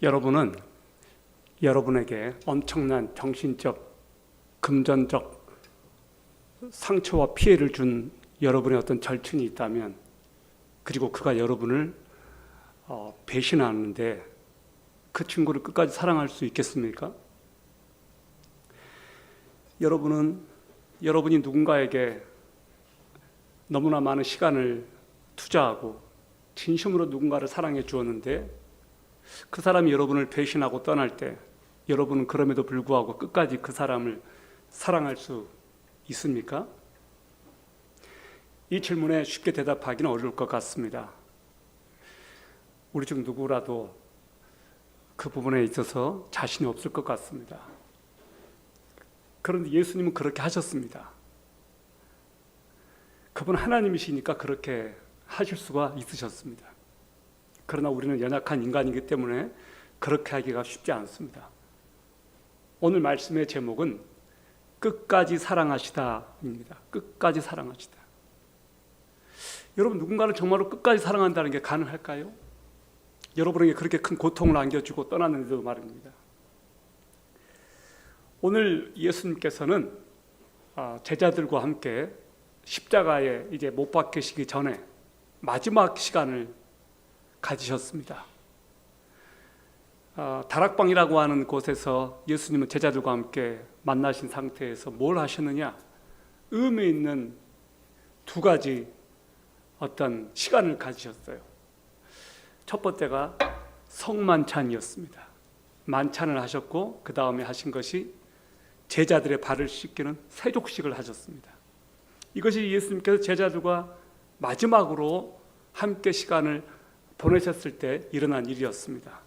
여러분은 여러분에게 엄청난 정신적, 금전적 상처와 피해를 준 여러분의 어떤 절친이 있다면, 그리고 그가 여러분을 배신하는데 그 친구를 끝까지 사랑할 수 있겠습니까? 여러분이 누군가에게 너무나 많은 시간을 투자하고 진심으로 누군가를 사랑해 주었는데, 그 사람이 여러분을 배신하고 떠날 때 여러분은 그럼에도 불구하고 끝까지 그 사람을 사랑할 수 있습니까? 이 질문에 쉽게 대답하기는 어려울 것 같습니다. 우리 중 누구라도 그 부분에 있어서 자신이 없을 것 같습니다. 그런데 예수님은 그렇게 하셨습니다. 그분 하나님이시니까 그렇게 하실 수가 있으셨습니다. 그러나 우리는 연약한 인간이기 때문에 그렇게 하기가 쉽지 않습니다. 오늘 말씀의 제목은 끝까지 사랑하시다입니다. 끝까지 사랑하시다. 여러분, 누군가를 정말로 끝까지 사랑한다는 게 가능할까요? 여러분에게 그렇게 큰 고통을 안겨주고 떠났는데도 말입니다. 오늘 예수님께서는 제자들과 함께 십자가에 이제 못 박히시기 전에 마지막 시간을 가지셨습니다. 다락방이라고 하는 곳에서 예수님은 제자들과 함께 만나신 상태에서 뭘 하셨느냐? 의미 있는 두 가지 어떤 시간을 가지셨어요. 첫 번째가 성만찬이었습니다. 만찬을 하셨고, 그 다음에 하신 것이 제자들의 발을 씻기는 세족식을 하셨습니다. 이것이 예수님께서 제자들과 마지막으로 함께 시간을 보내셨을 때 일어난 일이었습니다.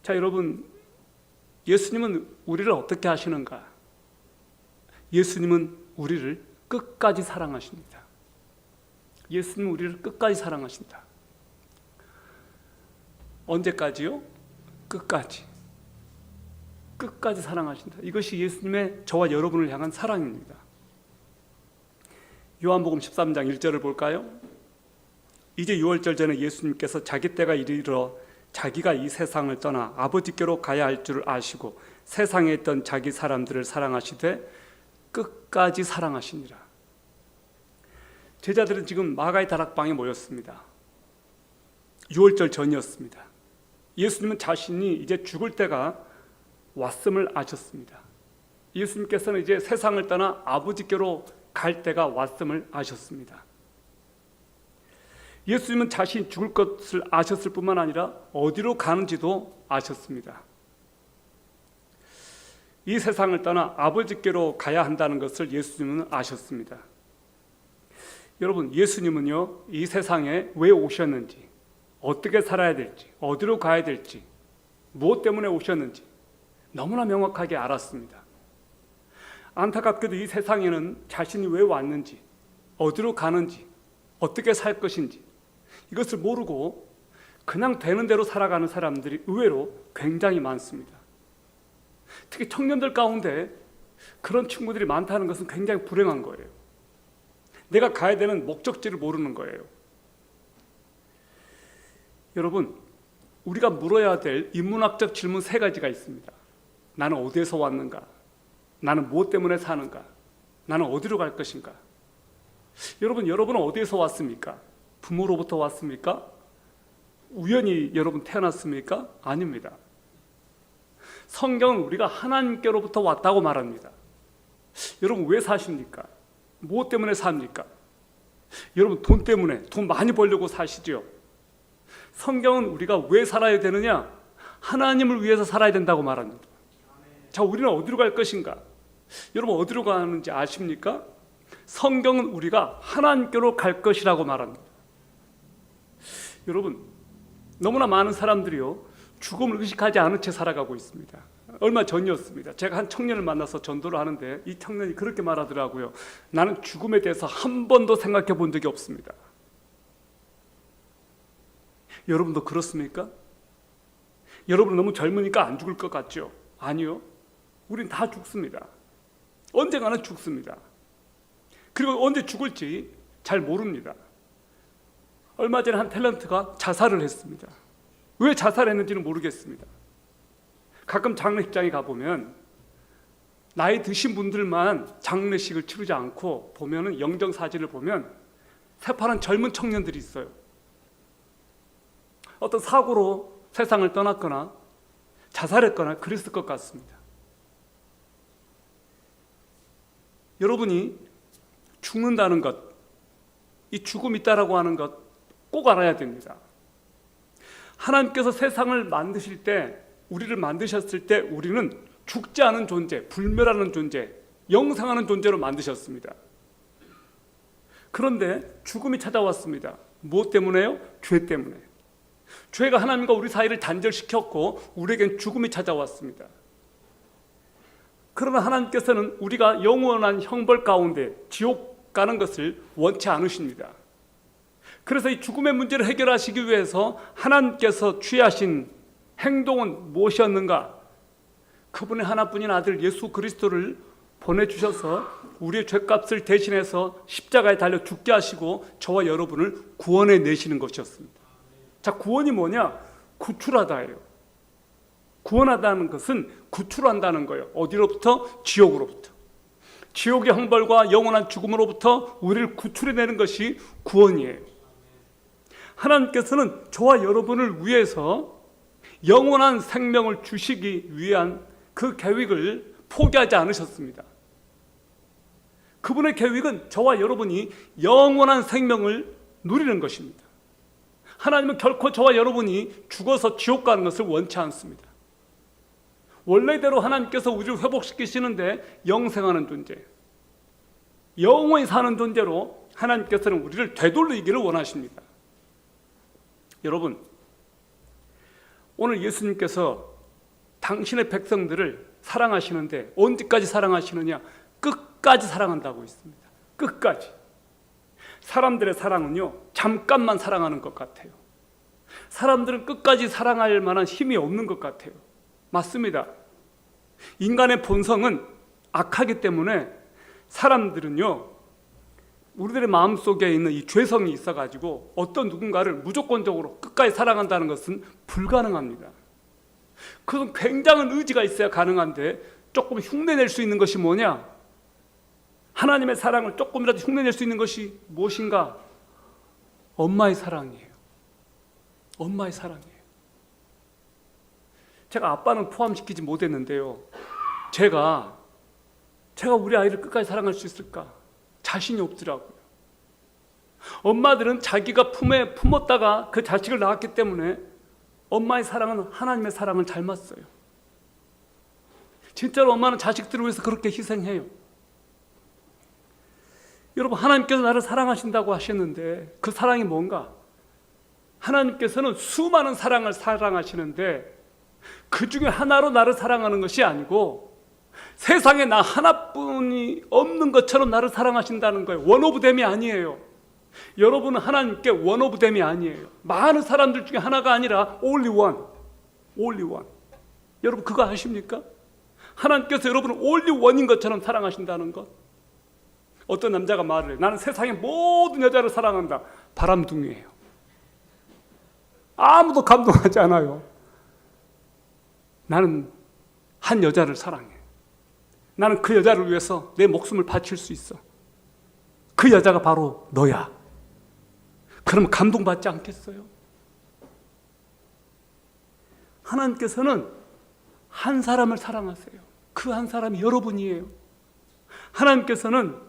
자, 여러분, 예수님은 우리를 어떻게 하시는가? 예수님은 우리를 끝까지 사랑하십니다. 예수님은 우리를 끝까지 사랑하신다. 언제까지요? 끝까지. 끝까지 사랑하신다. 이것이 예수님의 저와 여러분을 향한 사랑입니다. 요한복음 13장 1절을 볼까요? 이제 유월절 전에 예수님께서 자기 때가 이르러 자기가 이 세상을 떠나 아버지께로 가야 할 줄 아시고 세상에 있던 자기 사람들을 사랑하시되 끝까지 사랑하시니라. 제자들은 지금 마가의 다락방에 모였습니다. 유월절 전이었습니다. 예수님은 자신이 이제 죽을 때가 왔음을 아셨습니다. 예수님께서는 이제 세상을 떠나 아버지께로 갈 때가 왔음을 아셨습니다. 예수님은 자신이 죽을 것을 아셨을 뿐만 아니라 어디로 가는지도 아셨습니다. 이 세상을 떠나 아버지께로 가야 한다는 것을 예수님은 아셨습니다. 여러분, 예수님은요, 이 세상에 왜 오셨는지, 어떻게 살아야 될지, 어디로 가야 될지, 무엇 때문에 오셨는지 너무나 명확하게 알았습니다. 안타깝게도 이 세상에는 자신이 왜 왔는지, 어디로 가는지, 어떻게 살 것인지 이것을 모르고 그냥 되는 대로 살아가는 사람들이 의외로 굉장히 많습니다. 특히 청년들 가운데 그런 친구들이 많다는 것은 굉장히 불행한 거예요. 내가 가야 되는 목적지를 모르는 거예요. 여러분, 우리가 물어야 될 인문학적 질문 3가지가 있습니다. 나는 어디에서 왔는가? 나는 무엇 때문에 사는가? 나는 어디로 갈 것인가? 여러분은 어디에서 왔습니까? 부모로부터 왔습니까? 우연히 여러분 태어났습니까? 아닙니다. 성경은 우리가 하나님께로부터 왔다고 말합니다. 여러분, 왜 사십니까? 무엇 때문에 삽니까? 여러분, 돈 때문에, 돈 많이 벌려고 사시죠? 성경은 우리가 왜 살아야 되느냐? 하나님을 위해서 살아야 된다고 말합니다. 자, 우리는 어디로 갈 것인가? 여러분, 어디로 가는지 아십니까? 성경은 우리가 하나님께로 갈 것이라고 말합니다. 여러분, 너무나 많은 사람들이요, 죽음을 의식하지 않은 채 살아가고 있습니다. 얼마 전이었습니다. 제가 한 청년을 만나서 전도를 하는데 이 청년이 그렇게 말하더라고요. 나는 죽음에 대해서 한 번도 생각해 본 적이 없습니다. 여러분도 그렇습니까? 여러분은 너무 젊으니까 안 죽을 것 같죠? 아니요. 우린 다 죽습니다. 언젠가는 죽습니다. 그리고 언제 죽을지 잘 모릅니다. 얼마 전에 한 탤런트가 자살을 했습니다. 왜 자살했는지는 모르겠습니다. 가끔 장례식장에 가보면 나이 드신 분들만 장례식을 치르지 않고 보면은 영정사진을 보면 새파란 젊은 청년들이 있어요. 어떤 사고로 세상을 떠났거나 자살했거나 그랬을 것 같습니다. 여러분이 죽는다는 것, 이 죽음이 있다라고 하는 것 꼭 알아야 됩니다. 하나님께서 세상을 만드실 때, 우리를 만드셨을 때 우리는 죽지 않은 존재, 불멸하는 존재, 영생하는 존재로 만드셨습니다. 그런데 죽음이 찾아왔습니다. 무엇 때문에요? 죄 때문에. 죄가 하나님과 우리 사이를 단절시켰고 우리에겐 죽음이 찾아왔습니다. 그러나 하나님께서는 우리가 영원한 형벌 가운데 지옥 가는 것을 원치 않으십니다. 그래서 이 죽음의 문제를 해결하시기 위해서 하나님께서 취하신 행동은 무엇이었는가? 그분의 하나뿐인 아들 예수 그리스도를 보내주셔서 우리의 죄값을 대신해서 십자가에 달려 죽게 하시고 저와 여러분을 구원해 내시는 것이었습니다. 자, 구원이 뭐냐? 구출하다예요. 구원하다는 것은 구출한다는 거예요. 어디로부터? 지옥으로부터. 지옥의 형벌과 영원한 죽음으로부터 우리를 구출해내는 것이 구원이에요. 하나님께서는 저와 여러분을 위해서 영원한 생명을 주시기 위한 그 계획을 포기하지 않으셨습니다. 그분의 계획은 저와 여러분이 영원한 생명을 누리는 것입니다. 하나님은 결코 저와 여러분이 죽어서 지옥 가는 것을 원치 않습니다. 원래대로 하나님께서 우리를 회복시키시는데 영생하는 존재, 영원히 사는 존재로 하나님께서는 우리를 되돌리기를 원하십니다. 여러분, 오늘 예수님께서 당신의 백성들을 사랑하시는데 언제까지 사랑하시느냐? 끝까지 사랑한다고 있습니다. 끝까지. 사람들의 사랑은요, 잠깐만 사랑하는 것 같아요. 사람들은 끝까지 사랑할 만한 힘이 없는 것 같아요. 맞습니다. 인간의 본성은 악하기 때문에 사람들은요, 우리들의 마음속에 있는 이 죄성이 있어가지고 어떤 누군가를 무조건적으로 끝까지 사랑한다는 것은 불가능합니다. 그건 굉장한 의지가 있어야 가능한데 조금 흉내낼 수 있는 것이 뭐냐? 하나님의 사랑을 조금이라도 흉내낼 수 있는 것이 무엇인가? 엄마의 사랑이에요. 엄마의 사랑이에요. 제가 아빠는 포함시키지 못했는데요, 제가 우리 아이를 끝까지 사랑할 수 있을까? 자신이 없더라고요. 엄마들은 자기가 품에 품었다가 그 자식을 낳았기 때문에 엄마의 사랑은 하나님의 사랑을 닮았어요. 진짜로 엄마는 자식들을 위해서 그렇게 희생해요. 여러분, 하나님께서 나를 사랑하신다고 하셨는데 그 사랑이 뭔가? 하나님께서는 수많은 사랑을 사랑하시는데 그 중에 하나로 나를 사랑하는 것이 아니고 세상에 나 하나뿐이 없는 것처럼 나를 사랑하신다는 거예요. 원 오브 댐이 아니에요. 여러분은 하나님께 원 오브 댐이 아니에요. 많은 사람들 중에 하나가 아니라 only one. only one. 여러분 그거 아십니까? 하나님께서 여러분을 only one인 것처럼 사랑하신다는 것. 어떤 남자가 말을 해요. 나는 세상의 모든 여자를 사랑한다. 바람둥이에요. 아무도 감동하지 않아요. 나는 한 여자를 사랑해. 나는 그 여자를 위해서 내 목숨을 바칠 수 있어. 그 여자가 바로 너야. 그러면 감동받지 않겠어요? 하나님께서는 한 사람을 사랑하세요. 그 한 사람이 여러분이에요. 하나님께서는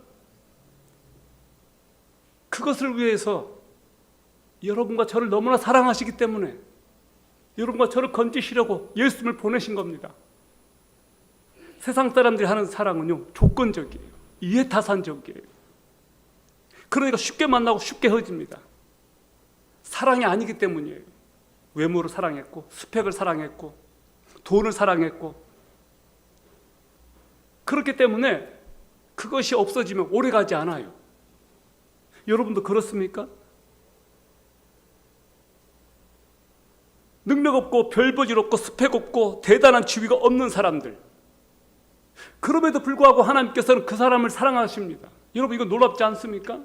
그것을 위해서 여러분과 저를 너무나 사랑하시기 때문에 여러분과 저를 건지시려고 예수님을 보내신 겁니다. 세상 사람들이 하는 사랑은요, 조건적이에요. 이해타산적이에요. 그러니까 쉽게 만나고 쉽게 헤어집니다. 사랑이 아니기 때문이에요. 외모를 사랑했고, 스펙을 사랑했고, 돈을 사랑했고, 그렇기 때문에 그것이 없어지면 오래가지 않아요. 여러분도 그렇습니까? 능력 없고 별볼일 없고 스펙 없고 대단한 지위가 없는 사람들, 그럼에도 불구하고 하나님께서는 그 사람을 사랑하십니다. 여러분 이거 놀랍지 않습니까?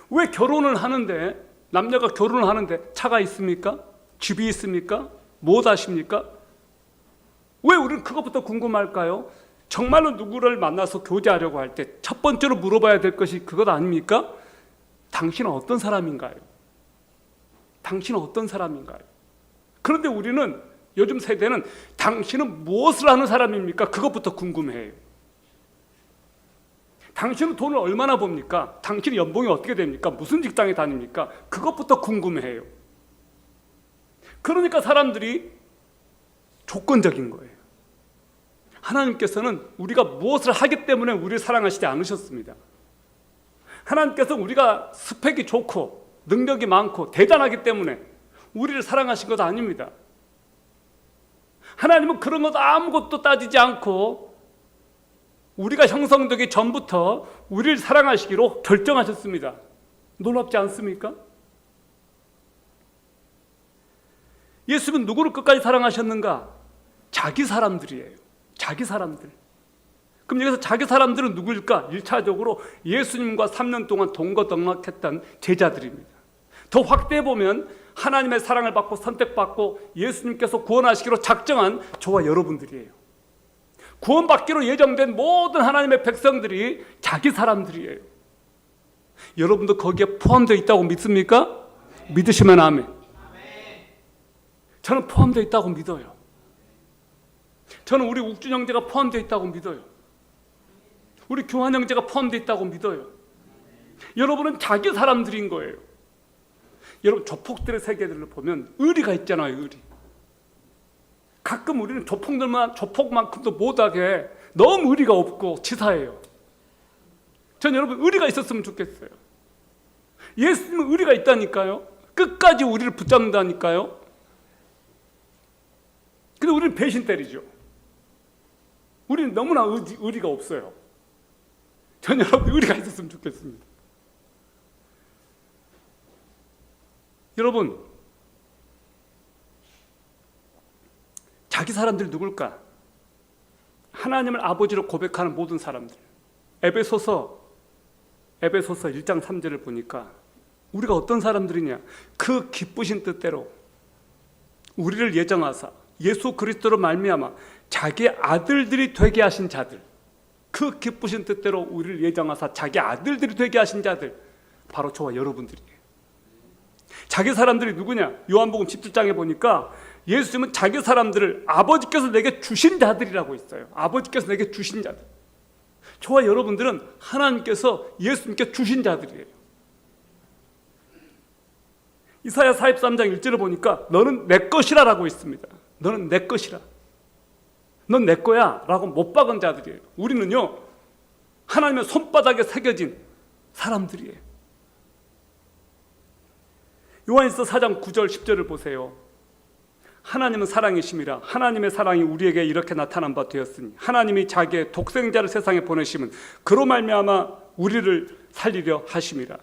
왜 결혼을 하는데, 남녀가 결혼을 하는데 차가 있습니까? 집이 있습니까? 무엇 하십니까? 왜 우리는 그것부터 궁금할까요? 정말로 누구를 만나서 교제하려고 할 때 첫 번째로 물어봐야 될 것이 그것 아닙니까? 당신은 어떤 사람인가요? 당신은 어떤 사람인가요? 그런데 우리는 요즘 세대는 당신은 무엇을 하는 사람입니까? 그것부터 궁금해해요. 당신은 돈을 얼마나 법니까? 당신의 연봉이 어떻게 됩니까? 무슨 직장에 다닙니까? 그것부터 궁금해해요. 그러니까 사람들이 조건적인 거예요. 하나님께서는 우리가 무엇을 하기 때문에 우리를 사랑하시지 않으셨습니다. 하나님께서 우리가 스펙이 좋고 능력이 많고 대단하기 때문에 우리를 사랑하신 것 아닙니다. 하나님은 그런 것 아무것도 따지지 않고 우리가 형성되기 전부터 우리를 사랑하시기로 결정하셨습니다. 놀랍지 않습니까? 예수님은 누구를 끝까지 사랑하셨는가? 자기 사람들이에요. 자기 사람들. 그럼 여기서 자기 사람들은 누구일까? 1차적으로 예수님과 3년 동안 동거동락했던 제자들입니다. 더 확대해 보면 하나님의 사랑을 받고 선택받고 예수님께서 구원하시기로 작정한 저와 여러분들이에요. 구원받기로 예정된 모든 하나님의 백성들이 자기 사람들이에요. 여러분도 거기에 포함되어 있다고 믿습니까? 믿으시면 아멘. 저는 포함되어 있다고 믿어요. 저는 우리 욱준 형제가 포함되어 있다고 믿어요. 우리 교환 형제가 포함되어 있다고 믿어요. 여러분은 자기 사람들인 거예요. 여러분 조폭들의 세계들을 보면 의리가 있잖아요. 의리. 가끔 우리는 조폭만큼도 못하게 너무 의리가 없고 치사해요. 전 여러분 의리가 있었으면 좋겠어요. 예수님은 의리가 있다니까요. 끝까지 우리를 붙잡는다니까요. 근데 우리는 배신 때리죠. 우리는 너무나 의리가 없어요. 전 여러분 의리가 있었으면 좋겠습니다. 여러분, 자기 사람들이 누굴까? 하나님을 아버지로 고백하는 모든 사람들. 에베소서 1장 3절을 보니까 우리가 어떤 사람들이냐? 그 기쁘신 뜻대로 우리를 예정하사 예수 그리스도로 말미암아 자기 아들들이 되게 하신 자들. 그 기쁘신 뜻대로 우리를 예정하사 자기 아들들이 되게 하신 자들, 바로 저와 여러분들이에요. 자기 사람들이 누구냐? 요한복음 17장에 보니까 예수님은 자기 사람들을 아버지께서 내게 주신 자들이라고 있어요. 아버지께서 내게 주신 자들. 저와 여러분들은 하나님께서 예수님께 주신 자들이에요. 이사야 43장 1절을 보니까 너는 내 것이라 라고 있습니다. 너는 내 것이라. 넌 내 거야 라고 못 박은 자들이에요. 우리는요, 하나님의 손바닥에 새겨진 사람들이에요. 요한일서 4장 9절 10절을 보세요. 하나님은 사랑이심이라 하나님의 사랑이 우리에게 이렇게 나타난 바 되었으니 하나님이 자기의 독생자를 세상에 보내심은 그로 말미암아 우리를 살리려 하심이라.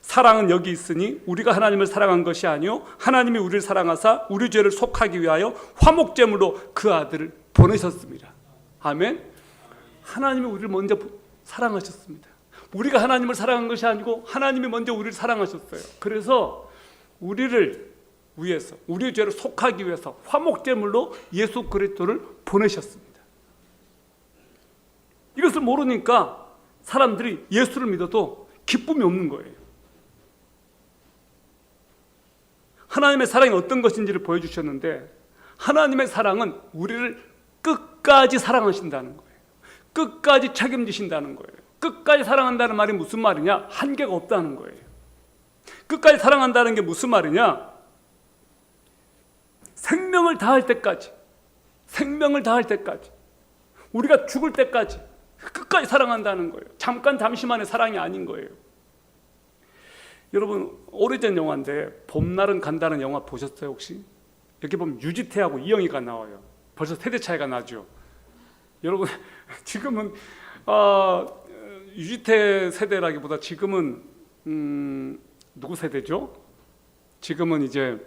사랑은 여기 있으니 우리가 하나님을 사랑한 것이 아니요 하나님이 우리를 사랑하사 우리 죄를 속하기 위하여 화목제물로 그 아들을 보내셨습니다. 아멘. 하나님이 우리를 먼저 사랑하셨습니다. 우리가 하나님을 사랑한 것이 아니고 하나님이 먼저 우리를 사랑하셨어요. 그래서 우리를 위해서, 우리의 죄를 속하기 위해서 화목제물로 예수 그리스도를 보내셨습니다. 이것을 모르니까 사람들이 예수를 믿어도 기쁨이 없는 거예요. 하나님의 사랑이 어떤 것인지를 보여주셨는데, 하나님의 사랑은 우리를 끝까지 사랑하신다는 거예요. 끝까지 책임지신다는 거예요. 끝까지 사랑한다는 말이 무슨 말이냐? 한계가 없다는 거예요. 끝까지 사랑한다는 게 무슨 말이냐? 생명을 다할 때까지, 생명을 다할 때까지, 우리가 죽을 때까지 끝까지 사랑한다는 거예요. 잠시만의 사랑이 아닌 거예요. 여러분, 오래전 영화인데 봄날은 간다는 영화 보셨어요 혹시? 여기 보면 유지태하고 이영희가 나와요. 벌써 세대 차이가 나죠. 여러분, 지금은 유지태 세대라기보다 지금은 누구 세대죠? 지금은 이제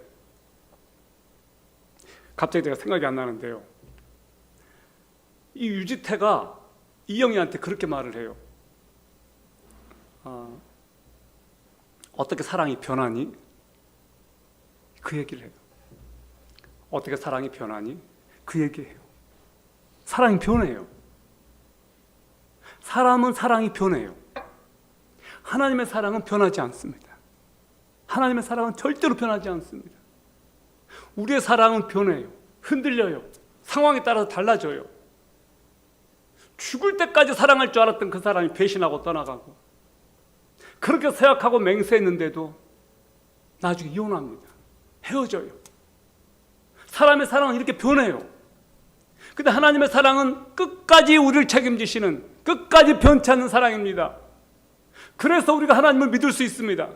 갑자기 제가 생각이 안 나는데요. 이 유지태가 이영희한테 그렇게 말을 해요. 어떻게 사랑이 변하니? 그 얘기를 해요. 어떻게 사랑이 변하니? 그 얘기예요. 사랑이 변해요. 사람은 사랑이 변해요. 하나님의 사랑은 변하지 않습니다. 하나님의 사랑은 절대로 변하지 않습니다. 우리의 사랑은 변해요. 흔들려요. 상황에 따라서 달라져요. 죽을 때까지 사랑할 줄 알았던 그 사람이 배신하고 떠나가고, 그렇게 생각하고 맹세했는데도 나중에 이혼합니다. 헤어져요. 사람의 사랑은 이렇게 변해요. 근데 하나님의 사랑은 끝까지 우리를 책임지시는, 끝까지 변치 않는 사랑입니다. 그래서 우리가 하나님을 믿을 수 있습니다.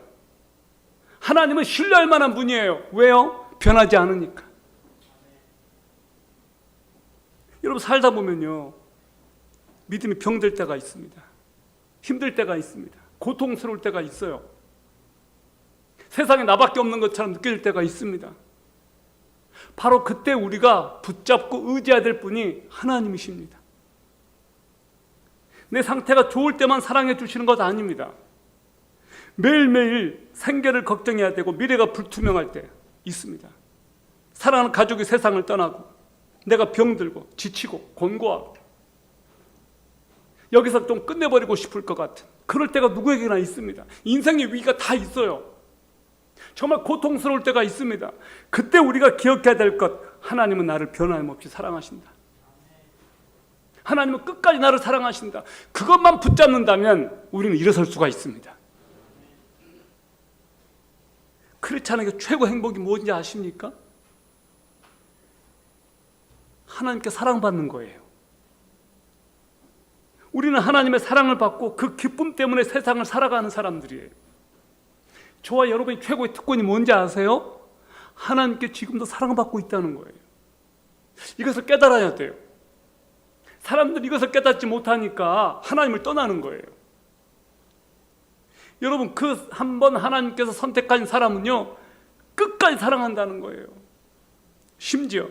하나님은 신뢰할 만한 분이에요. 왜요? 변하지 않으니까. 여러분, 살다 보면요, 믿음이 병들 때가 있습니다. 힘들 때가 있습니다. 고통스러울 때가 있어요. 세상에 나밖에 없는 것처럼 느낄 때가 있습니다. 바로 그때 우리가 붙잡고 의지해야 될 분이 하나님이십니다. 내 상태가 좋을 때만 사랑해 주시는 것 아닙니다. 매일매일 생계를 걱정해야 되고 미래가 불투명할 때 있습니다. 사랑하는 가족이 세상을 떠나고 내가 병들고 지치고 곤고하고 여기서 좀 끝내버리고 싶을 것 같은 그럴 때가 누구에게나 있습니다. 인생의 위기가 다 있어요. 정말 고통스러울 때가 있습니다. 그때 우리가 기억해야 될 것, 하나님은 나를 변함없이 사랑하신다. 하나님은 끝까지 나를 사랑하신다. 그것만 붙잡는다면 우리는 일어설 수가 있습니다. 크리스찬에게 최고 행복이 무엇인지 아십니까? 하나님께 사랑받는 거예요. 우리는 하나님의 사랑을 받고 그 기쁨 때문에 세상을 살아가는 사람들이에요. 저와 여러분이 최고의 특권이 뭔지 아세요? 하나님께 지금도 사랑받고 있다는 거예요. 이것을 깨달아야 돼요. 사람들이 이것을 깨닫지 못하니까 하나님을 떠나는 거예요. 여러분, 그 한 번 하나님께서 선택한 사람은요, 끝까지 사랑한다는 거예요. 심지어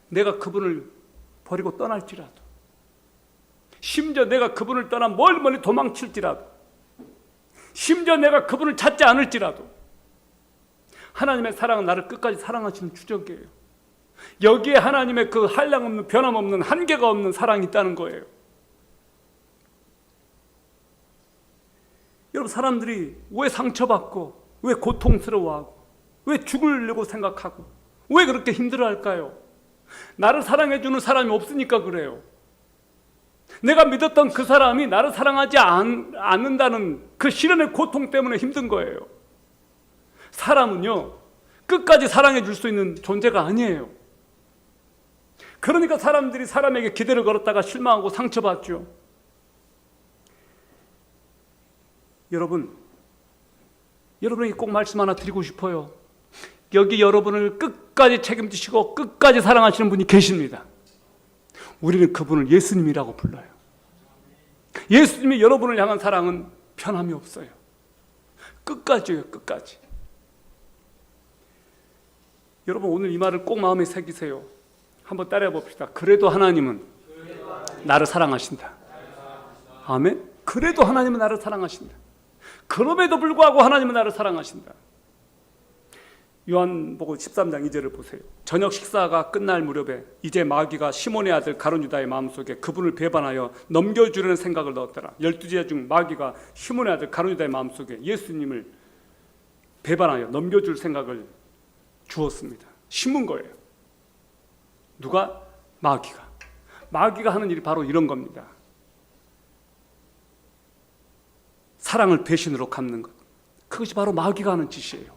내가 그분을 버리고 떠날지라도, 심지어 내가 그분을 떠나 멀리 도망칠지라도, 심지어 내가 그분을 찾지 않을지라도 하나님의 사랑은 나를 끝까지 사랑하시는 추적이에요. 여기에 하나님의 그 한량없는, 변함없는, 한계가 없는 사랑이 있다는 거예요. 여러분, 사람들이 왜 상처받고, 왜 고통스러워하고, 왜 죽으려고 생각하고, 왜 그렇게 힘들어할까요? 나를 사랑해주는 사람이 없으니까 그래요. 내가 믿었던 그 사람이 나를 사랑하지 않는다는 그 시련의 고통 때문에 힘든 거예요. 사람은요, 끝까지 사랑해 줄 수 있는 존재가 아니에요. 그러니까 사람들이 사람에게 기대를 걸었다가 실망하고 상처받죠. 여러분에게 꼭 말씀 하나 드리고 싶어요. 여기 여러분을 끝까지 책임지시고 끝까지 사랑하시는 분이 계십니다. 우리는 그분을 예수님이라고 불러요. 예수님이 여러분을 향한 사랑은 변함이 없어요. 끝까지요, 끝까지. 여러분, 오늘 이 말을 꼭 마음에 새기세요. 한번 따라해 봅시다. 그래도 하나님은 나를 사랑하신다. 아멘. 그래도 하나님은 나를 사랑하신다. 그럼에도 불구하고 하나님은 나를 사랑하신다. 요한복음 13장 2절을 보세요. 저녁 식사가 끝날 무렵에 이제 마귀가 시몬의 아들 가룟 유다의 마음속에 그분을 배반하여 넘겨주려는 생각을 넣었더라. 12제자 중 마귀가 시몬의 아들 가룟 유다의 마음속에 예수님을 배반하여 넘겨줄 생각을 주었습니다. 심은 거예요. 누가? 마귀가 하는 일이 바로 이런 겁니다. 사랑을 배신으로 갚는 것. 그것이 바로 마귀가 하는 짓이에요.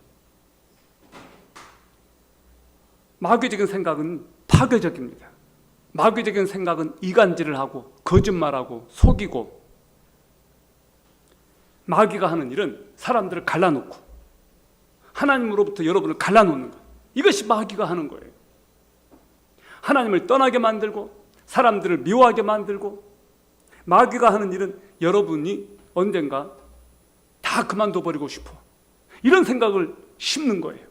마귀적인 생각은 파괴적입니다. 마귀적인 생각은 이간질을 하고 거짓말하고 속이고, 마귀가 하는 일은 사람들을 갈라놓고 하나님으로부터 여러분을 갈라놓는 것. 이것이 마귀가 하는 거예요. 하나님을 떠나게 만들고 사람들을 미워하게 만들고, 마귀가 하는 일은 여러분이 언젠가 다 그만둬 버리고 싶어, 이런 생각을 심는 거예요.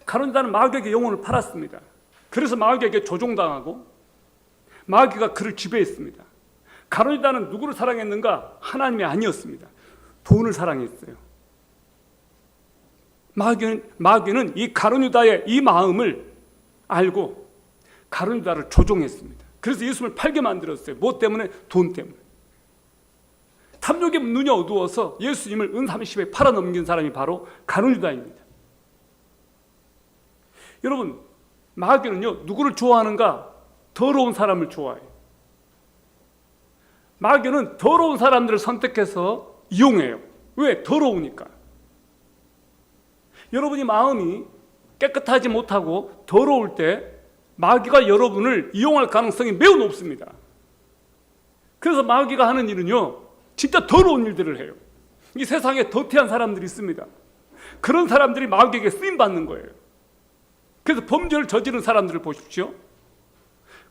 가룟 유다는 마귀에게 영혼을 팔았습니다. 그래서 마귀에게 조종당하고 마귀가 그를 지배했습니다. 가룟 유다는 누구를 사랑했는가? 하나님이 아니었습니다. 돈을 사랑했어요. 마귀는 이 가룟 유다의 이 마음을 알고 가룟 유다를 조종했습니다. 그래서 예수님을 팔게 만들었어요. 뭐 때문에? 돈 때문에. 탐욕의 눈이 어두워서 예수님을 은 30에 팔아넘긴 사람이 바로 가룟 유다입니다. 여러분, 마귀는요, 누구를 좋아하는가? 더러운 사람을 좋아해요. 마귀는 더러운 사람들을 선택해서 이용해요. 왜? 더러우니까. 여러분이 마음이 깨끗하지 못하고 더러울 때 마귀가 여러분을 이용할 가능성이 매우 높습니다. 그래서 마귀가 하는 일은요, 진짜 더러운 일들을 해요. 이 세상에 더티한 사람들이 있습니다. 그런 사람들이 마귀에게 쓰임받는 거예요. 그래서 범죄를 저지른 사람들을 보십시오.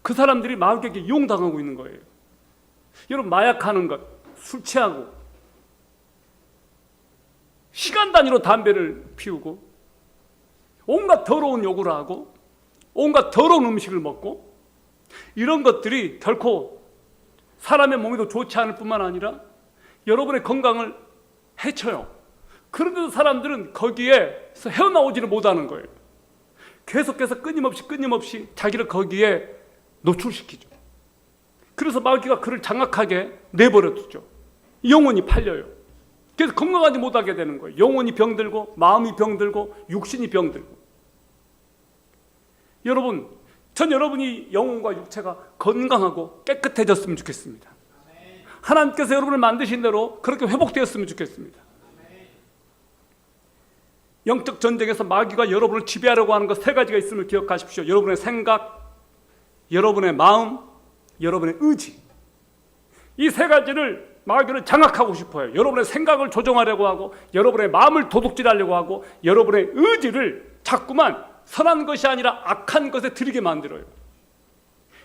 그 사람들이 마귀에게 이용당하고 있는 거예요. 여러분, 마약하는 것, 술 취하고, 시간 단위로 담배를 피우고, 온갖 더러운 요구를 하고, 온갖 더러운 음식을 먹고, 이런 것들이 결코 사람의 몸에도 좋지 않을 뿐만 아니라 여러분의 건강을 해쳐요. 그런데도 사람들은 거기에서 헤어나오지를 못하는 거예요. 계속해서 끊임없이 자기를 거기에 노출시키죠. 그래서 마귀가 그를 장악하게 내버려 두죠. 영혼이 팔려요. 그래서 건강하지 못하게 되는 거예요. 영혼이 병들고, 마음이 병들고, 육신이 병들고. 여러분, 전 여러분이 영혼과 육체가 건강하고 깨끗해졌으면 좋겠습니다. 하나님께서 여러분을 만드신 대로 그렇게 회복되었으면 좋겠습니다. 영적 전쟁에서 마귀가 여러분을 지배하려고 하는 것 세 가지가 있음을 기억하십시오. 여러분의 생각, 여러분의 마음, 여러분의 의지. 이 세 가지를 마귀는 장악하고 싶어요. 여러분의 생각을 조정하려고 하고, 여러분의 마음을 도둑질하려고 하고, 여러분의 의지를 자꾸만 선한 것이 아니라 악한 것에 들이게 만들어요.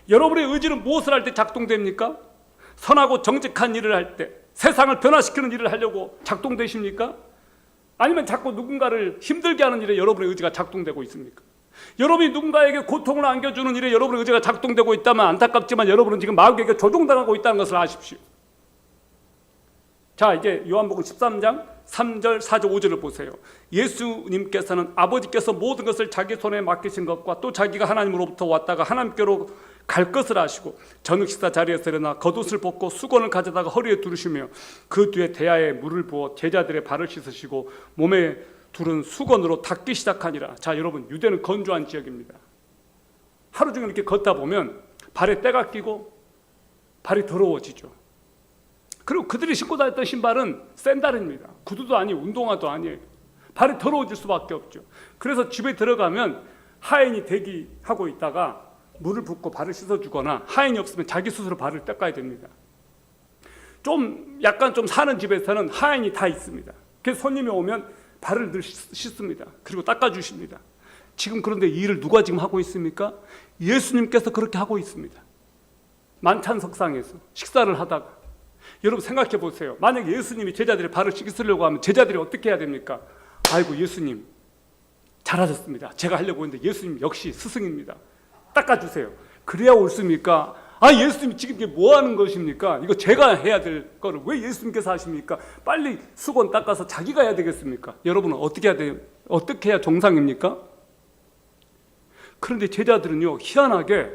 여러분의 의지는 무엇을 할 때 작동됩니까? 선하고 정직한 일을 할 때, 세상을 변화시키는 일을 하려고 작동되십니까? 아니면 자꾸 누군가를 힘들게 하는 일에 여러분의 의지가 작동되고 있습니까? 여러분이 누군가에게 고통을 안겨주는 일에 여러분의 의지가 작동되고 있다면 안타깝지만 여러분은 지금 마귀에게 조종당하고 있다는 것을 아십시오. 자, 이제 요한복음 13장 3절, 4절, 5절을 보세요. 예수님께서는 아버지께서 모든 것을 자기 손에 맡기신 것과 또 자기가 하나님으로부터 왔다가 하나님께로 갈 것을 아시고 저녁 식사 자리에서 일어나 겉옷을 벗고 수건을 가져다가 허리에 두르시며 그 뒤에 대야에 물을 부어 제자들의 발을 씻으시고 몸에 두른 수건으로 닦기 시작하니라. 자, 여러분, 유대는 건조한 지역입니다. 하루 종일 이렇게 걷다 보면 발에 때가 끼고 발이 더러워지죠. 그리고 그들이 신고 다녔던 신발은 샌들입니다. 구두도 아니고 운동화도 아니에요. 발이 더러워질 수밖에 없죠. 그래서 집에 들어가면 하인이 대기하고 있다가 물을 붓고 발을 씻어주거나, 하인이 없으면 자기 스스로 발을 닦아야 됩니다. 약간 좀 사는 집에서는 하인이 다 있습니다. 그래서 손님이 오면 발을 늘 씻습니다. 그리고 닦아주십니다. 지금 그런데 이 일을 누가 지금 하고 있습니까? 예수님께서 그렇게 하고 있습니다. 만찬석상에서 식사를 하다가. 여러분 생각해 보세요. 만약 예수님이 제자들의 발을 씻으려고 하면 제자들이 어떻게 해야 됩니까? 아이고, 예수님 잘하셨습니다. 제가 하려고 했는데 예수님 역시 스승입니다. 닦아주세요. 그래야 옳습니까? 아, 예수님이 지금 이게 뭐 하는 것입니까? 이거 제가 해야 될 거를 왜 예수님께서 하십니까? 빨리 수건 닦아서 자기가 해야 되겠습니까? 여러분은 어떻게 해야 돼요? 어떻게 해야 정상입니까? 그런데 제자들은요, 희한하게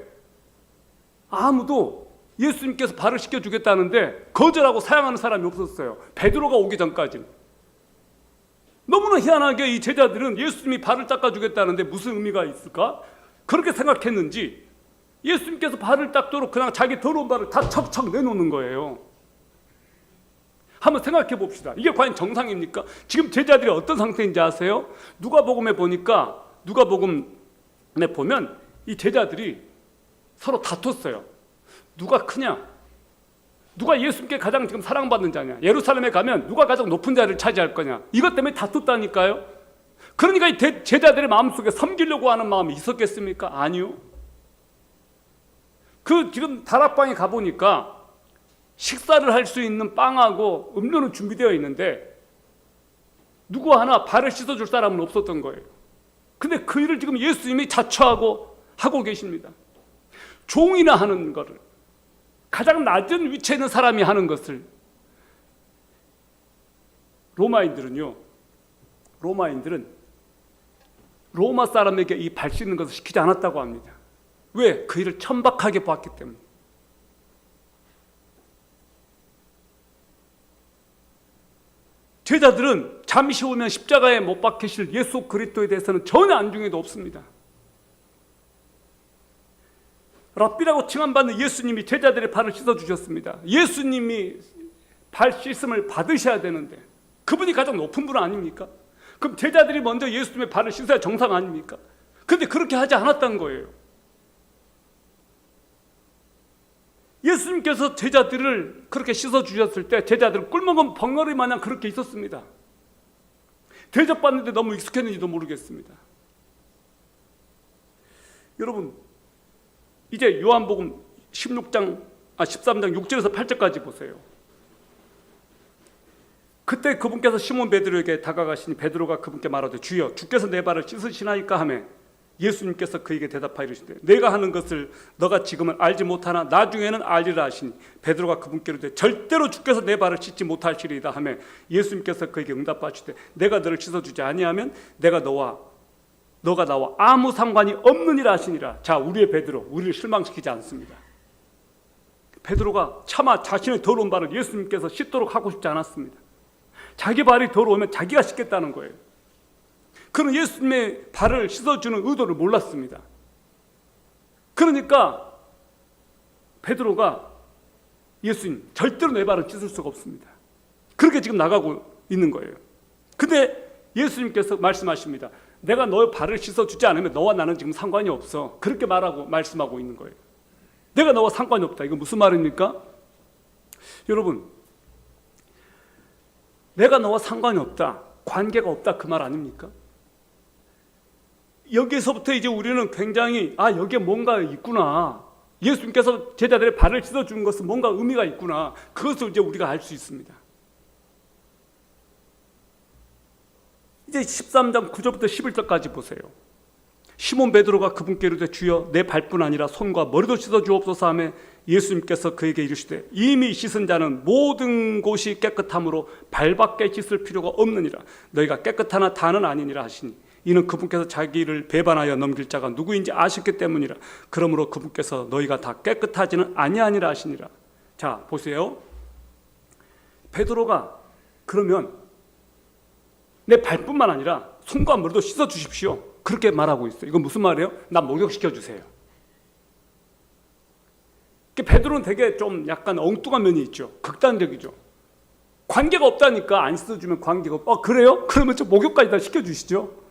아무도 예수님께서 발을 씻겨주겠다는데 거절하고 사양하는 사람이 없었어요. 베드로가 오기 전까지는. 너무나 희한하게 이 제자들은 예수님이 발을 닦아주겠다는데 무슨 의미가 있을까? 그렇게 생각했는지 예수님께서 발을 닦도록 그냥 자기 더러운 발을 다 척척 내놓는 거예요. 한번 생각해 봅시다. 이게 과연 정상입니까? 지금 제자들이 어떤 상태인지 아세요? 누가복음에 보니까, 누가복음에 보면 이 제자들이 서로 다퉜어요. 누가 크냐? 누가 예수님께 가장 지금 사랑받는 자냐? 예루살렘에 가면 누가 가장 높은 자리를 차지할 거냐? 이것 때문에 다퉜다니까요. 그러니까 이 제자들의 마음속에 섬기려고 하는 마음이 있었겠습니까? 아니요. 지금 다락방에 가보니까 식사를 할 수 있는 빵하고 음료는 준비되어 있는데 누구 하나 발을 씻어줄 사람은 없었던 거예요. 근데 그 일을 지금 예수님이 자처하고 하고 계십니다. 종이나 하는 거를, 가장 낮은 위치에 있는 사람이 하는 것을 로마인들은 로마 사람에게 이 발 씻는 것을 시키지 않았다고 합니다. 왜? 그 일을 천박하게 보았기 때문에. 제자들은 잠시 후면 십자가에 못 박히실 예수 그리스도에 대해서는 전혀 안중에도 없습니다. 랍비라고 칭함받는 예수님이 제자들의 발을 씻어주셨습니다. 예수님이 발 씻음을 받으셔야 되는데 그분이 가장 높은 분 아닙니까? 그럼 제자들이 먼저 예수님의 발을 씻어야 정상 아닙니까? 근데 그렇게 하지 않았다는 거예요. 예수님께서 제자들을 그렇게 씻어주셨을 때 제자들은 꿀먹은 벙어리 마냥 그렇게 있었습니다. 대접받는데 너무 익숙했는지도 모르겠습니다. 여러분, 이제 요한복음 13장 6절에서 8절까지 보세요. 그때 그분께서 시몬 베드로에게 다가가시니 베드로가 그분께 말하되 주여 주께서 내 발을 씻으시나이까 하매 예수님께서 그에게 대답하여 이르시되 내가 하는 것을 너가 지금은 알지 못하나 나중에는 알리라 하시니 베드로가 그분께로 이르되 절대로 주께서 내 발을 씻지 못하시리이다 하매 예수님께서 그에게 응답하시되 내가 너를 씻어주지 아니하면 너가 나와 아무 상관이 없느니라 하시니라. 자, 우리의 베드로, 우리를 실망시키지 않습니다. 베드로가 차마 자신의 더러운 발을 예수님께서 씻도록 하고 싶지 않았습니다. 자기 발이 더러우면 자기가 씻겠다는 거예요. 그는 예수님의 발을 씻어주는 의도를 몰랐습니다. 그러니까 베드로가 예수님 절대로 내 발은 씻을 수가 없습니다. 그렇게 지금 나가고 있는 거예요. 근데 예수님께서 말씀하십니다. 내가 너의 발을 씻어주지 않으면 너와 나는 지금 상관이 없어. 그렇게 말씀하고 있는 거예요. 내가 너와 상관이 없다. 이거 무슨 말입니까? 여러분, 내가 너와 상관이 없다, 관계가 없다, 그 말 아닙니까? 여기서부터 이제 우리는 굉장히 여기에 뭔가 있구나, 예수님께서 제자들의 발을 씻어주는 것은 뭔가 의미가 있구나, 그것을 이제 우리가 알 수 있습니다. 이제 13장 9절부터 11절까지 보세요. 시몬 베드로가 그분께 이르되 주여 내 발뿐 아니라 손과 머리도 씻어 주옵소서 하매 예수님께서 그에게 이르시되 이미 씻은 자는 모든 곳이 깨끗함으로 발밖에 씻을 필요가 없느니라. 너희가 깨끗하나 다는 아니니라 하시니 이는 그분께서 자기를 배반하여 넘길 자가 누구인지 아셨기 때문이라. 그러므로 그분께서 너희가 다 깨끗하지는 아니하니라 하시니라. 자, 보세요. 베드로가 그러면 내 발뿐만 아니라 손과 머리도 씻어 주십시오, 그렇게 말하고 있어요. 이건 무슨 말이에요? 나 목욕시켜 주세요. 베드로는 되게 좀 약간 엉뚱한 면이 있죠. 극단적이죠. 관계가 없다니까 안 씻어주면 관계가 없. 그래요? 그러면 저 목욕까지 다 시켜주시죠.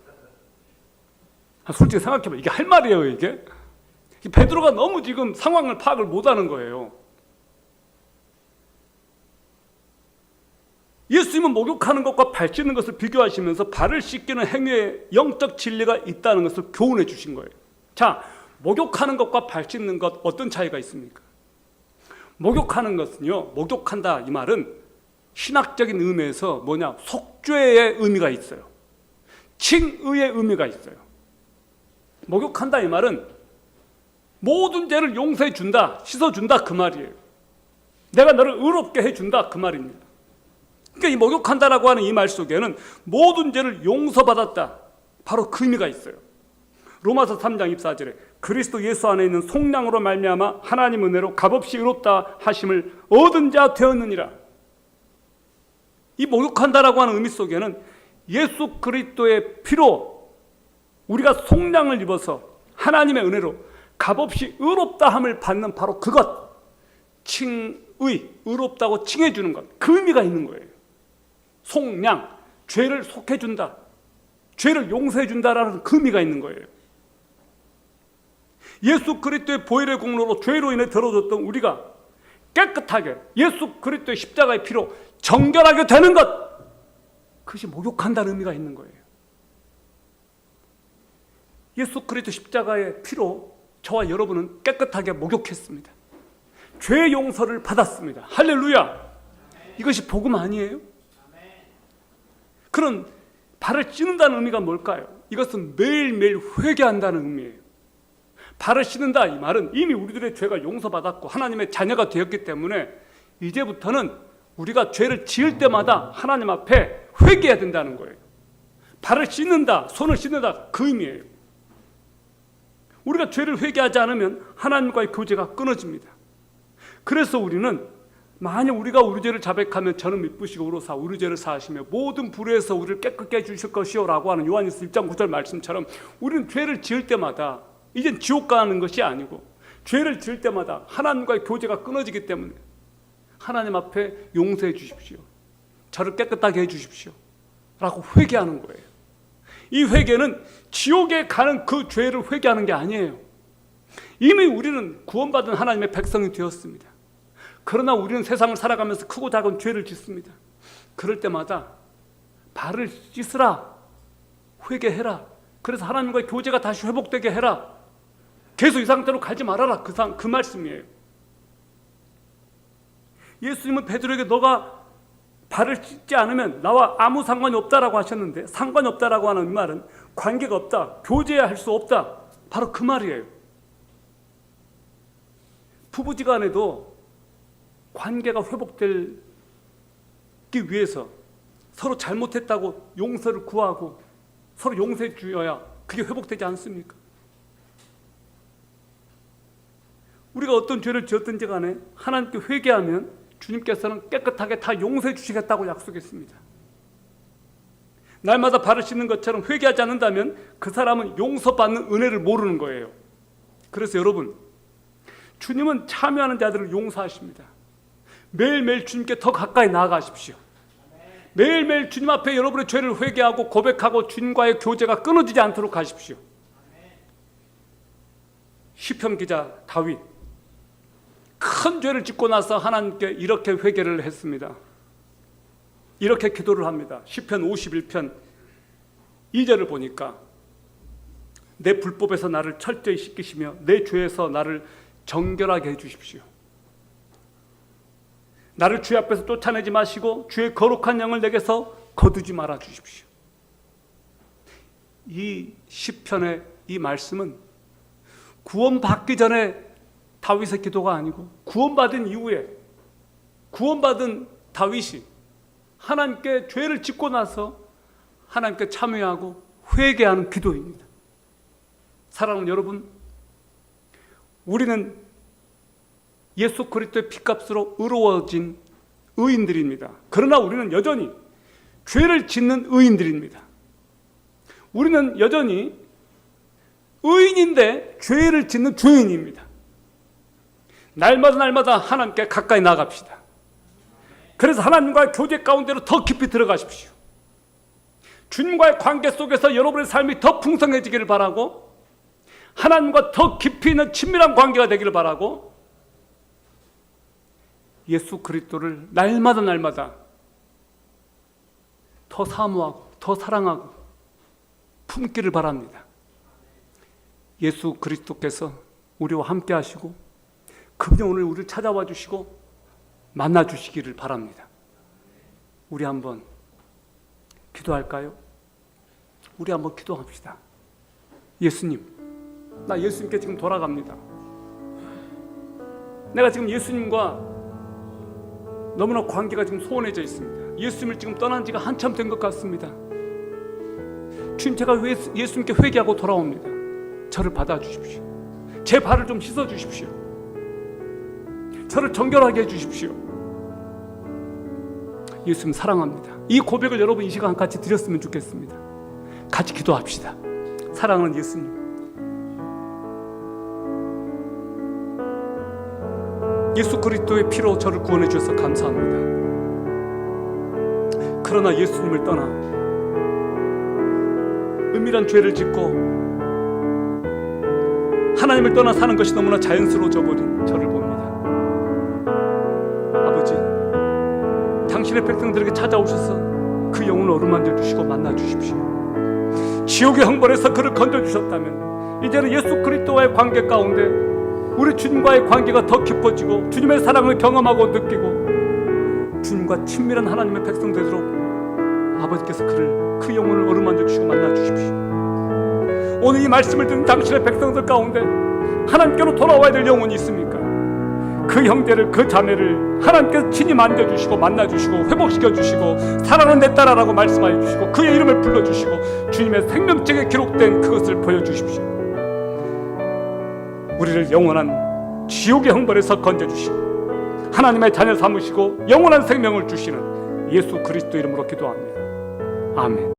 솔직히 생각해봐, 이게 할 말이에요? 이게 베드로가 너무 지금 상황을 파악을 못하는 거예요. 예수님은 목욕하는 것과 발 씻는 것을 비교하시면서 발을 씻기는 행위에 영적 진리가 있다는 것을 교훈해 주신 거예요. 자, 목욕하는 것과 발 씻는 것 어떤 차이가 있습니까? 목욕하는 것은요, 목욕한다 이 말은 신학적인 의미에서 속죄의 의미가 있어요. 칭의의 의미가 있어요. 목욕한다 이 말은 모든 죄를 용서해 준다, 씻어 준다, 그 말이에요. 내가 너를 의롭게 해 준다, 그 말입니다. 그러니까 이 목욕한다라고 하는 이 말 속에는 모든 죄를 용서받았다, 바로 그 의미가 있어요. 로마서 3장 24절에 그리스도 예수 안에 있는 속량으로 말미암아 하나님 은혜로 값없이 의롭다 하심을 얻은 자 되었느니라. 이 목욕한다라고 하는 의미 속에는 예수 그리스도의 피로 우리가 속량을 입어서 하나님의 은혜로 값없이 의롭다 함을 받는 바로 그것, 칭의, 의롭다고 칭해 주는 것, 그 의미가 있는 거예요. 속량, 죄를 속해 준다, 죄를 용서해 준다라는 그 의미가 있는 거예요. 예수 그리스도의 보혈의 공로로 죄로 인해 들어졌던 우리가 깨끗하게 예수 그리스도의 십자가의 피로 정결하게 되는 것, 그것이 목욕한다는 의미가 있는 거예요. 예수 그리스도 십자가의 피로 저와 여러분은 깨끗하게 목욕했습니다. 죄 용서를 받았습니다. 할렐루야. 이것이 복음 아니에요? 그런 발을 씻는다는 의미가 뭘까요? 이것은 매일매일 회개한다는 의미예요. 발을 씻는다 이 말은 이미 우리들의 죄가 용서받았고 하나님의 자녀가 되었기 때문에 이제부터는 우리가 죄를 지을 때마다 하나님 앞에 회개해야 된다는 거예요. 발을 씻는다, 손을 씻는다, 그 의미예요. 우리가 죄를 회개하지 않으면 하나님과의 교제가 끊어집니다. 그래서 우리는 만약 우리가 우리 죄를 자백하면 저는 미쁘시고 의로사 우리 죄를 사하시며 모든 불의에서 우리를 깨끗게 해주실 것이요 라고 하는 요한일서 1장 9절 말씀처럼 우리는 죄를 지을 때마다 이젠 지옥 가는 것이 아니고 죄를 지을 때마다 하나님과의 교제가 끊어지기 때문에 하나님 앞에 용서해 주십시오, 저를 깨끗하게 해 주십시오 라고 회개하는 거예요. 이 회개는 지옥에 가는 그 죄를 회개하는 게 아니에요. 이미 우리는 구원받은 하나님의 백성이 되었습니다. 그러나 우리는 세상을 살아가면서 크고 작은 죄를 짓습니다. 그럴 때마다 발을 씻으라, 회개해라, 그래서 하나님과의 교제가 다시 회복되게 해라, 계속 이 상태로 가지 말아라, 그 말씀이에요. 예수님은 베드로에게 너가 발을 씻지 않으면 나와 아무 상관이 없다라고 하셨는데, 상관이 없다라고 하는 말은 관계가 없다, 교제할 수 없다, 바로 그 말이에요. 부부지간에도 관계가 회복되기 위해서 서로 잘못했다고 용서를 구하고 서로 용서해 주어야 그게 회복되지 않습니까? 우리가 어떤 죄를 지었든지 간에 하나님께 회개하면 주님께서는 깨끗하게 다 용서해 주시겠다고 약속했습니다. 날마다 발을 씻는 것처럼 회개하지 않는다면 그 사람은 용서받는 은혜를 모르는 거예요. 그래서 여러분, 주님은 참여하는 자들을 용서하십니다. 매일매일 주님께 더 가까이 나아가십시오. 매일매일 주님 앞에 여러분의 죄를 회개하고 고백하고 주님과의 교제가 끊어지지 않도록 하십시오. 시편 기자 다윗, 큰 죄를 짓고 나서 하나님께 이렇게 회개를 했습니다. 이렇게 기도를 합니다. 시편 51편 2절을 보니까 내 불법에서 나를 철저히 씻기시며 내 죄에서 나를 정결하게 해주십시오. 나를 주의 앞에서 쫓아내지 마시고 주의 거룩한 영을 내게서 거두지 말아 주십시오. 이 시편의 이 말씀은 구원받기 전에 다윗의 기도가 아니고 구원받은 이후에 구원받은 다윗이 하나님께 죄를 짓고 나서 하나님께 참여하고 회개하는 기도입니다. 사랑하는 여러분, 우리는 예수 그리스도의 피값으로 의로워진 의인들입니다. 그러나 우리는 여전히 죄를 짓는 의인들입니다. 우리는 여전히 의인인데 죄를 짓는 죄인입니다. 날마다 하나님께 가까이 나아갑시다. 그래서 하나님과의 교제 가운데로 더 깊이 들어가십시오. 주님과의 관계 속에서 여러분의 삶이 더 풍성해지기를 바라고, 하나님과 더 깊이 있는 친밀한 관계가 되기를 바라고, 예수 그리스도를 날마다 더 사모하고 더 사랑하고 품기를 바랍니다. 예수 그리스도께서 우리와 함께 하시고 그분이 오늘 우리를 찾아와 주시고 만나 주시기를 바랍니다. 우리 한번 기도할까요? 우리 한번 기도합시다. 예수님, 나 예수님께 지금 돌아갑니다. 내가 지금 예수님과 너무나 관계가 지금 소원해져 있습니다. 예수님을 지금 떠난 지가 한참 된 것 같습니다. 주님, 제가 예수님께 회개하고 돌아옵니다. 저를 받아주십시오. 제 발을 좀 씻어주십시오. 저를 정결하게 해주십시오. 예수님 사랑합니다. 이 고백을 여러분 이 시간 같이 드렸으면 좋겠습니다. 같이 기도합시다. 사랑하는 예수님, 예수 그리스도의 피로 저를 구원해 주셔서 감사합니다. 그러나 예수님을 떠나 은밀한 죄를 짓고 하나님을 떠나 사는 것이 너무나 자연스러워져 버린 저를 봅니다. 아버지, 당신의 백성들에게 찾아오셔서 그 영혼을 어루만져 주시고 만나 주십시오. 지옥의 형벌에서 그를 건져 주셨다면 이제는 예수 그리스도와의 관계 가운데 우리 주님과의 관계가 더 깊어지고 주님의 사랑을 경험하고 느끼고 주님과 친밀한 하나님의 백성 되도록 아버지께서 그 영혼을 어루만져 주시고 만나 주십시오. 오늘 이 말씀을 듣는 당신의 백성들 가운데 하나님께로 돌아와야 될 영혼이 있습니까? 그 그 형제를, 그 자매를 하나님께서 친히 만져주시고 만나주시고 회복시켜주시고 사랑은 내 딸아라고 말씀하여 주시고 그의 이름을 불러주시고 주님의 생명책에 기록된 그것을 보여주십시오. 우리를 영원한 지옥의 형벌에서 건져주시고 하나님의 자녀 삼으시고 영원한 생명을 주시는 예수 그리스도 이름으로 기도합니다. 아멘.